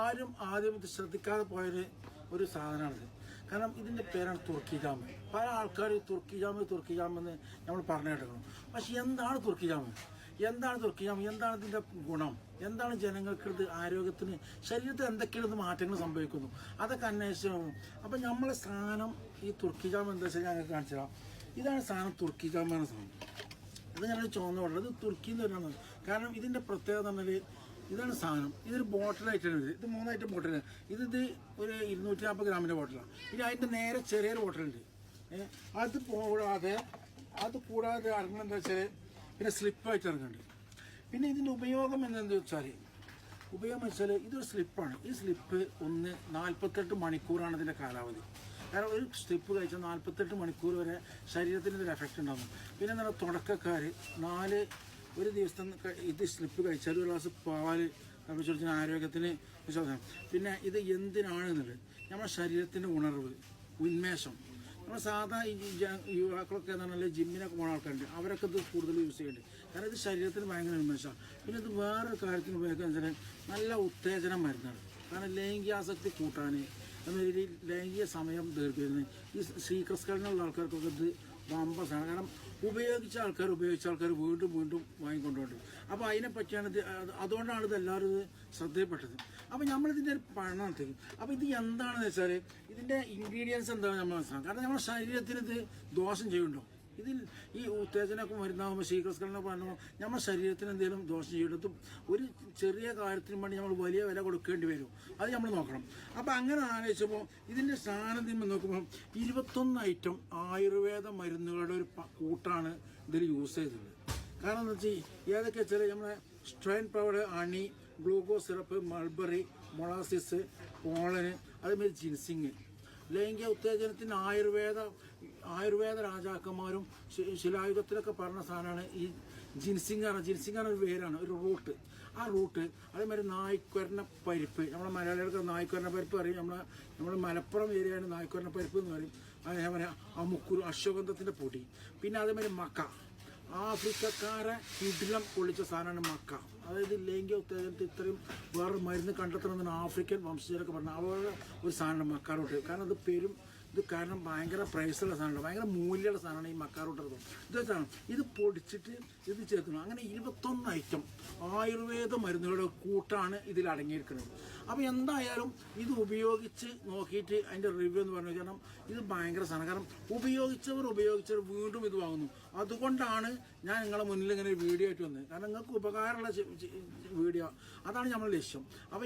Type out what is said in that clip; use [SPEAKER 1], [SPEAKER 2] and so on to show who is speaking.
[SPEAKER 1] ആരും ആദ്യം ഇത് ശ്രദ്ധിക്കാതെ ഒരു സാധനമാണിത്. കാരണം ഇതിൻ്റെ പേരാണ് തുർക്കി ജാമ്. പല ആൾക്കാർ തുർക്കി ജാമെന്ന് നമ്മൾ പറഞ്ഞു കേട്ടിരിക്കണം. പക്ഷെ എന്താണ് തുർക്കി ജാമ്, എന്താണ് ഇതിൻ്റെ ഗുണം, എന്താണ് ജനങ്ങൾക്ക് ഇത് ആരോഗ്യത്തിന്, ശരീരത്തിൽ എന്തൊക്കെയാണ് മാറ്റങ്ങൾ സംഭവിക്കുന്നു, അതൊക്കെ അന്വേഷിച്ചു. അപ്പം നമ്മളെ സാധനം ഈ തുർക്കി ജാമ് എന്താ വെച്ചാൽ ഞങ്ങൾക്ക് കാണിച്ചു തരാം. ഇതാണ് സാധനം, തുർക്കി ജാമ് എന്ന സാധനം. ഇത് ഞാനൊരു ചുവന്ന പറഞ്ഞത്, ഇത് തുർക്കി എന്ന് പറയുന്നത്. കാരണം ഇതിൻ്റെ പ്രത്യേകത പറഞ്ഞാൽ ഇതാണ് സാധനം. ഇതൊരു ബോട്ടിലായിട്ടാണ്. ഇത് 3 ഐറ്റം ബോട്ടിലാണ്. ഇത് ഒരു 240 ഗ്രാമിൻ്റെ ബോട്ടിലാണ്. ഇനി അതിൻ്റെ നേരെ ചെറിയൊരു ബോട്ടിലുണ്ട്. അത് കൂടാതെ ഇറങ്ങുന്നത് എന്താ വെച്ചാൽ പിന്നെ സ്ലിപ്പായിട്ട് ഇറങ്ങുന്നുണ്ട്. പിന്നെ ഇതിൻ്റെ ഉപയോഗം എന്താണെന്ന് വെച്ചാൽ ഇതൊരു സ്ലിപ്പാണ്. ഈ സ്ലിപ്പ് 48 മണിക്കൂറാണ് ഇതിൻ്റെ കാലാവധി. കാരണം ഒരു സ്ലിപ്പ് കഴിച്ചാൽ 48 മണിക്കൂർ വരെ ശരീരത്തിന് ഇതൊരു എഫക്റ്റ് ഉണ്ടാകും. പിന്നെ എന്താണ്, തുടക്കക്കാർ ഒരു ദിവസം ഇത് സ്ലിപ്പ് കഴിച്ചാൽ ഒരു ഗ്ലാസ് പാല് കഴിച്ചാൽ ആരോഗ്യത്തിന്. പിന്നെ ഇത് എന്തിനാണെന്നുള്ളത് നമ്മുടെ ശരീരത്തിൻ്റെ ഉണർവ്, ഉന്മേഷം. നമ്മൾ സാധാ യുവാക്കളൊക്കെ എന്ന് പറഞ്ഞാൽ ജിമ്മിനൊക്കെ പോകുന്ന ആൾക്കാരുണ്ട്, അവരൊക്കെ ഇത് കൂടുതൽ യൂസ് ചെയ്യുന്നുണ്ട്. കാരണം ഇത് ശരീരത്തിന് ഭയങ്കര ഉന്മേഷമാണ്. പിന്നെ ഇത് വേറൊരു കാര്യത്തിന് ഉപയോഗിക്കുക വെച്ചാൽ നല്ല ഉത്തേജനം മരുന്നാണ്. കാരണം ലൈംഗികാസക്തി കൂട്ടാൻ, എന്നൊരു ലൈംഗിക സമയം ദീർഘിക്കുന്നത് ഈ ശ്രീകൃഷ്ണനുള്ള ആൾക്കാർക്കൊക്കെ ഇത് വമ്പസാണ്. കാരണം ഉപയോഗിച്ച ആൾക്കാർ വീണ്ടും വാങ്ങിക്കൊണ്ടുപോകും. അപ്പോൾ അതിനെ പറ്റിയാണ് അതുകൊണ്ടാണ് ഇത് എല്ലാവരും ഇത് ശ്രദ്ധയിൽപ്പെട്ടത്. അപ്പോൾ നമ്മളിതിൻ്റെ ഒരു പഠനം നടത്തി. അപ്പോൾ ഇത് എന്താണെന്ന് വെച്ചാൽ ഇതിൻ്റെ ഇൻഗ്രീഡിയൻസ് എന്താണെന്ന് നമ്മൾ മനസ്സിലാക്കാം. കാരണം നമ്മുടെ ശരീരത്തിന് ഇത് ദോഷം ചെയ്യുന്നുണ്ടോ? ഇതിൽ ഈ ഉത്തേജനമൊക്കെ മരുന്നാകുമ്പോൾ ശീഘ്രസ്ഖലനം പറയുമ്പോൾ നമ്മുടെ ശരീരത്തിന് എന്തെങ്കിലും ദോഷം ചെയ്തിട്ടും ഒരു ചെറിയ കാര്യത്തിന് വേണ്ടി നമ്മൾ വലിയ വില കൊടുക്കേണ്ടി വരും. അത് നമ്മൾ നോക്കണം. അപ്പോൾ അങ്ങനെ ആലോചിച്ചപ്പോൾ ഇതിൻ്റെ സാന്നിധ്യം നോക്കുമ്പോൾ 21 ഐറ്റം ആയുർവേദ മരുന്നുകളുടെ ഒരു കൂട്ടാണ് ഇതിൽ യൂസ് ചെയ്തത്. കാരണം എന്ന് വെച്ചാൽ ഏതൊക്കെ വെച്ചാൽ നമ്മുടെ strain powder, honey, glucose syrup, mulberry, molasses, pollen, അതേമാതിരി ജിൻസിങ്. ലൈംഗിക ഉത്തേജനത്തിന് ആയുർവേദ രാജാക്കന്മാരും ശിലായുഗത്തിലൊക്കെ പറഞ്ഞ സാധനമാണ് ഈ ജിൻസിങ്ങാണ് ഒരു വേരാണ്, ഒരു റൂട്ട്. ആ റൂട്ട് അതേമാതിരി നായ്ക്കൊരന പരിപ്പ്, നമ്മുടെ മലയാളികൾക്ക് നായ്ക്കൊരന പരിപ്പ് പറയും. നമ്മൾ മലപ്പുറം ഏരിയയാണ് നായ്ക്കൊരന പരിപ്പ് എന്ന് പറയും. അതേപോലെ ആ മുക്കുരു, അശ്വഗന്ധത്തിൻ്റെ പൊടി. പിന്നെ അതേമാതിരി മക്ക, ആഫ്രിക്കക്കാരെ കിടിലം പൊള്ളിച്ച സാധനമാണ് മക്ക. അതായത് ലൈംഗിക ഉത്തേജനത്തിൽ ഇത്രയും വേറെ മരുന്ന് കണ്ടെത്തണമെന്നാണ് ആഫ്രിക്കൻ വംശജരൊക്കെ പറഞ്ഞത്. അവരുടെ ഒരു സാധനമാണ് മക്കാറോട്ട്. കാരണം ഇത് കാരണം ഭയങ്കര പ്രൈസുള്ള സാധനമാണ്, ഭയങ്കര മൂല്യമുള്ള സാധനമാണ് ഈ മക്കാറോട്ട്. ഇതാണ് ഇത് പൊടിച്ചിട്ട് ഇത് ചേർക്കണം. അങ്ങനെ 21 ഐറ്റം ആയുർവേദ മരുന്നുകളുടെ കൂട്ടാണ് ഇതിൽ അടങ്ങിയിരിക്കുന്നത്. അപ്പോൾ എന്തായാലും ഇത് ഉപയോഗിച്ച് നോക്കിയിട്ട് അതിൻ്റെ റിവ്യൂ എന്ന് പറഞ്ഞു. കാരണം ഇത് ഭയങ്കര സാധനം. കാരണം ഉപയോഗിച്ചവർ വീണ്ടും ഇത് വാങ്ങുന്നു. അതുകൊണ്ടാണ് ഞാൻ നിങ്ങളുടെ മുന്നിൽ ഇങ്ങനെ ഒരു വീഡിയോ ആയിട്ട് വന്നത്. കാരണം നിങ്ങൾക്ക് ഉപകാരമുള്ള വീഡിയോ, അതാണ് നമ്മുടെ ലക്ഷ്യം. അപ്പോൾ